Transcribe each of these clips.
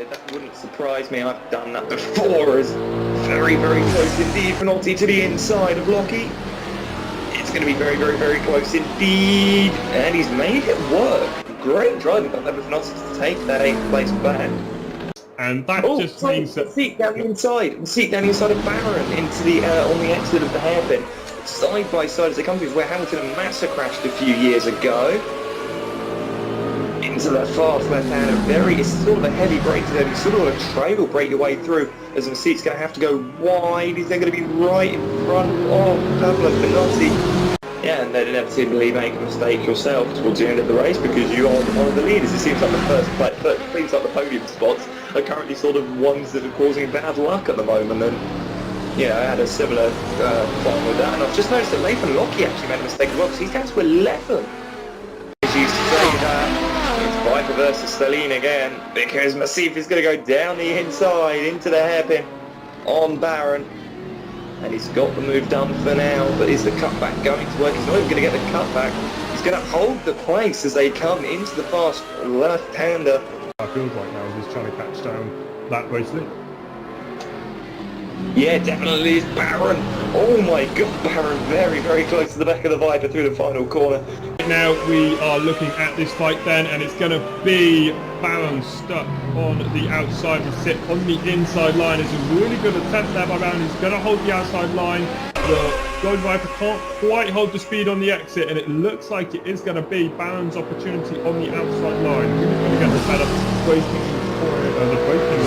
that wouldn't surprise me. I've done that before. It's very, very close indeed. Penalty to the inside of Lockie. It's going to be very, very, very close indeed. And he's made it work. Great driving by Penalty to take that 8th place back. And that just means that... The seat down the inside. The seat down the inside of Baron into the, on the exit of the hairpin. Side by side as they come to, where Hamilton and Massa crashed a few years ago. Into that fast left-hander, it's sort of a heavy break to them. It's sort of a trail break your way through, as the seat's going to have to go wide. Is they going to be right in front of Pablo Benozzi? Yeah, and they'd inevitably make a mistake yourself towards the end of the race because you are one of the leaders. It seems like seems like the podium spots are currently sort of ones that are causing bad luck at the moment. And yeah, I had a similar problem with that, and I've just noticed that Nathan Lockie actually made a mistake as well because he's down to 11. He's used to say that it's Viper versus Stelline again because Massif is going to go down the inside into the hairpin on Baron. And he's got the move done for now, but is the cutback going to work? He's not even going to get the cutback. He's going to hold the place as they come into the fast left-hander. I feels like now he's trying to catch down that race lead. Yeah, definitely is Baron. Oh my god, Baron very, very close to the back of the Viper through the final corner. Now we are looking at this fight then, and it's going to be Baron stuck on the outside to sit on the inside line. It's a really good attempt there by Baron. He's going to hold the outside line. The Gold Viper can't quite hold the speed on the exit, and it looks like it is going to be Baron's opportunity on the outside line. Who's going to get the better braking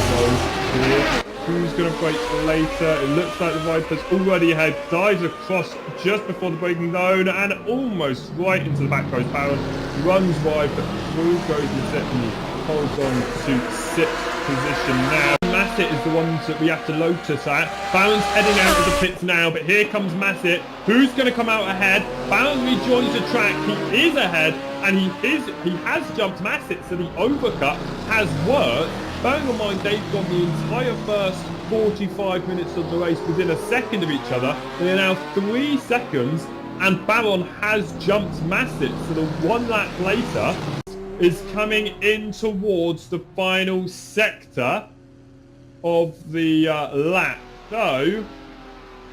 zone here? Who's going to brake later? It looks like the Viper's already ahead, dives across just before the braking zone and almost right into the back row. Baron runs wide, but through goes Mazet and he holds on to 6th position now. Masset is the ones that we have to notice at. Baron's heading out of the pits now, but here comes Masset. Who's going to come out ahead? Baron rejoins the track. He is ahead, and he has jumped Masset, so the overcut has worked. Bearing in mind they've gone the entire first 45 minutes of the race within a second of each other. They're now 3 seconds, and Baron has jumped Masset, so the 1 lap later is coming in towards the final sector of the lap. So,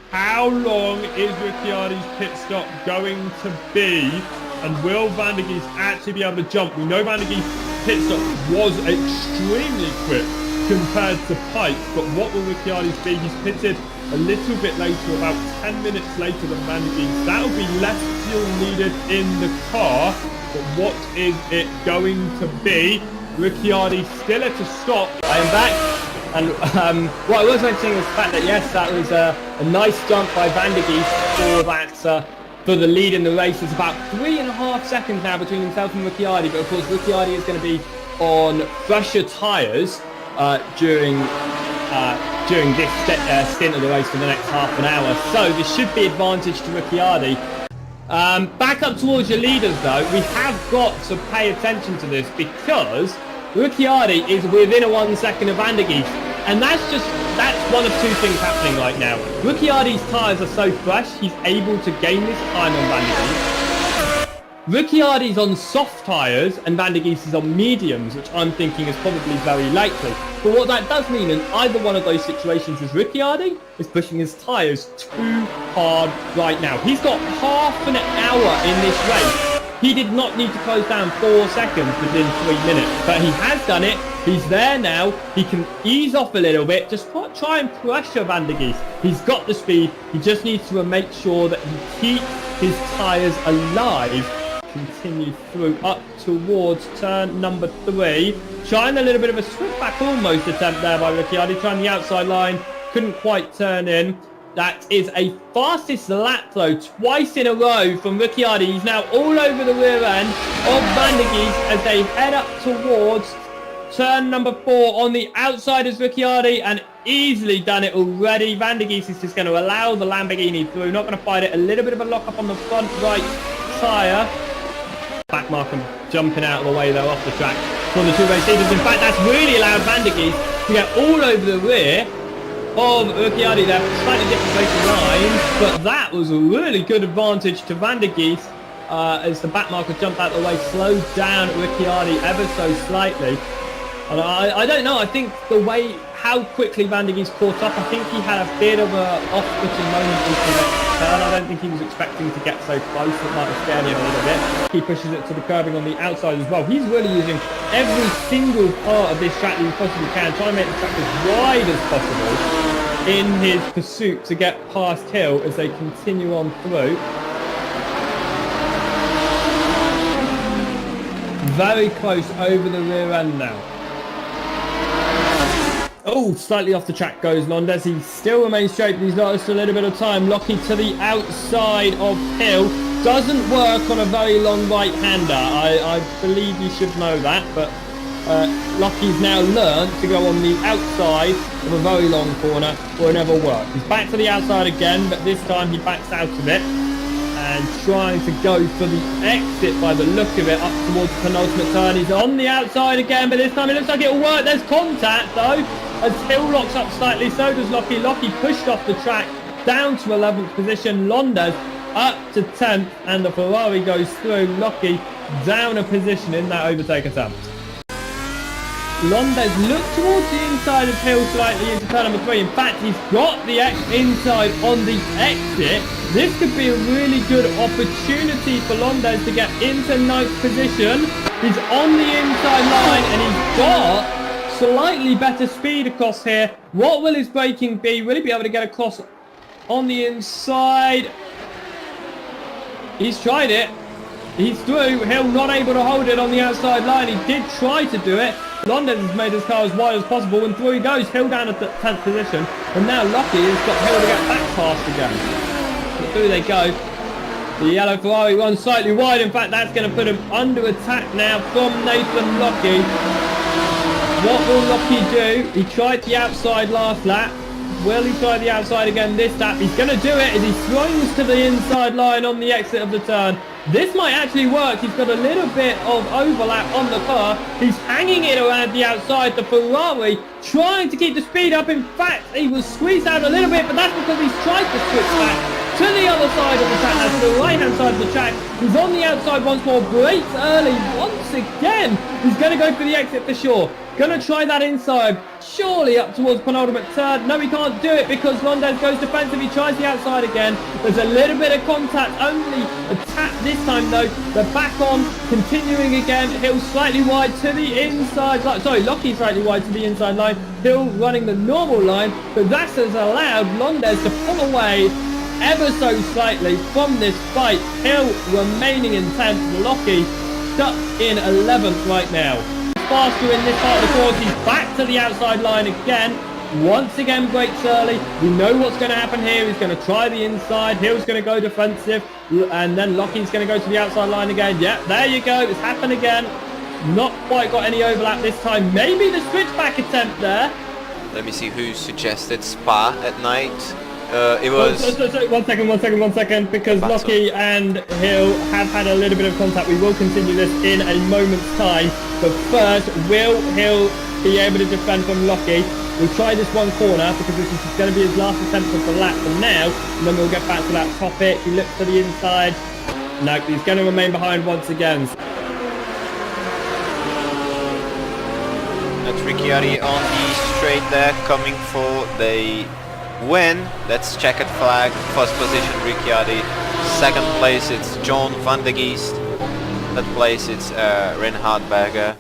how long is Ricciardi's pit stop going to be? And will Van der Geest actually be able to jump? We know Van der Geest's pit stop was extremely quick compared to Pike, but what will Ricciardi's be? He's pitted a little bit later, about 10 minutes later than Van der Geest. That'll be less fuel needed in the car, but what is it going to be? Ricciardi still at a stop. I am back. And what I was mentioning was the fact that yes, that was a nice jump by Van der Geest for the lead in the race. It's about 3.5 seconds now between himself and Ricciardi, but of course Ricciardi is going to be on fresher tyres during this stint of the race for the next half an hour. So this should be advantage to Ricciardi. Back up towards your leaders though, we have got to pay attention to this because Ricciardi is within a 1 second of Van der Geest, and that's one of 2 things happening right now. Ricciardi's tyres are so fresh, he's able to gain this time on Van der Geest. Ricciardi's on soft tyres and Van der Geest is on mediums, which I'm thinking is probably very likely. But what that does mean in either one of those situations is Ricciardi is pushing his tyres too hard right now. He's got half an hour in this race. He did not need to close down 4 seconds within 3 minutes, but he has done it. He's there now. He can ease off a little bit. Just try and pressure Van der Geest. He's got the speed. He just needs to make sure that he keeps his tyres alive. Continue through up towards turn number 3. Trying a little bit of a switch back almost attempt there by Ricciardi. Trying the outside line. Couldn't quite turn in. That is a fastest lap though, twice in a row from Ricciardi. He's now all over the rear end of Van der Geest as they head up towards turn number 4 on the outside is Ricciardi, and easily done it already. Van der Geest is just going to allow the Lamborghini through, not going to fight it. A little bit of a lock up on the front right tyre. Back marker jumping out of the way though off the track for the 2 race leaders. In fact, that's really allowed Van der Geest to get all over the rear of Ricciardi there, slightly different racing lines, but that was a really good advantage to Van der Geest as the back marker jumped out of the way, slowed down Ricciardi ever so slightly. And I don't know, I think the way, how quickly Van der Geest caught up, I think he had a bit of a off-putting moment into the next turn. I don't think he was expecting to get so close, it might have scared him a little bit. He pushes it to the curbing on the outside as well. He's really using every single part of this track that he possibly can, trying to make the track as wide as possible in his pursuit to get past Hill as they continue on through. Very close over the rear end now. Oh, slightly off the track goes Londes. He still remains straight, but he's lost a little bit of time. Lockie to the outside of Hill. Doesn't work on a very long right-hander. I believe you should know that, but Lockie's now learned to go on the outside of a very long corner or it never works. He's back to the outside again, but this time he backs out of it and trying to go for the exit by the look of it up towards the penultimate turn. He's on the outside again, but this time it looks like it'll work. There's contact though, as Hill locks up slightly, so does Lockie. Lockie pushed off the track down to 11th position. Londes up to 10th, and the Ferrari goes through. Lockie down a position in that overtake attempt. Londes looked towards the inside of Hill slightly into turn number 3. In fact, he's got the inside on the exit. This could be a really good opportunity for Londes to get into 9th position. He's on the inside line and he's got slightly better speed across here. What will his braking be? Will he be able to get across on the inside? He's tried it. He's through. Hill not able to hold it on the outside line. He did try to do it. Londes has made his car as wide as possible, and through he goes. Hill down at the 10th position, and now Lockie has got Hill to get back past again. But through they go. The yellow Ferrari runs slightly wide. In fact, that's going to put him under attack now from Nathan Lockie. What will Lockie do? He tried the outside last lap. Will he try the outside again this lap? He's going to do it as he swings to the inside line on the exit of the turn. This might actually work. He's got a little bit of overlap on the car. He's hanging it around the outside. The Ferrari trying to keep the speed up. In fact, he was squeezed out a little bit, but that's because he's tried to switch back to the other side of the track. That's the right-hand side of the track. He's on the outside once more. Brakes early once again. He's going to go for the exit for sure. Going to try that inside. Surely up towards penultimate turn. No, he can't do it because Londes goes defensive. He tries the outside again. There's a little bit of contact. Only a tap this time though. They're back on. Continuing again. Hill slightly wide to the inside line. Sorry, Lockie slightly wide to the inside line. Hill running the normal line. But that has allowed Londes to pull away ever so slightly from this fight. Hill remaining in 10th. Lockie stuck in 11th right now. Faster in this part of the course. He's back to the outside line again. Once again brakes early. We know what's going to happen here. He's going to try the inside. Hill's going to go defensive, and then Lockie's going to go to the outside line again. Yeah, there you go. It's happened again. Not quite got any overlap this time. Maybe the switchback attempt there. Let me see who suggested Spa at night. It was... One second, because Lockie and Hill have had a little bit of contact. We will continue this in a moment's time. But first, will Hill be able to defend from Lockie? We'll try this one corner because this is going to be his last attempt of the lap for now. And then we'll get back to that topic. He looks to the inside. No, he's going to remain behind once again. That's Ricciardi on the straight there, coming for the win. That's checkered flag. First position Ricciardi. Second place it's John van der Geest. Third place it's Reinhard Berger.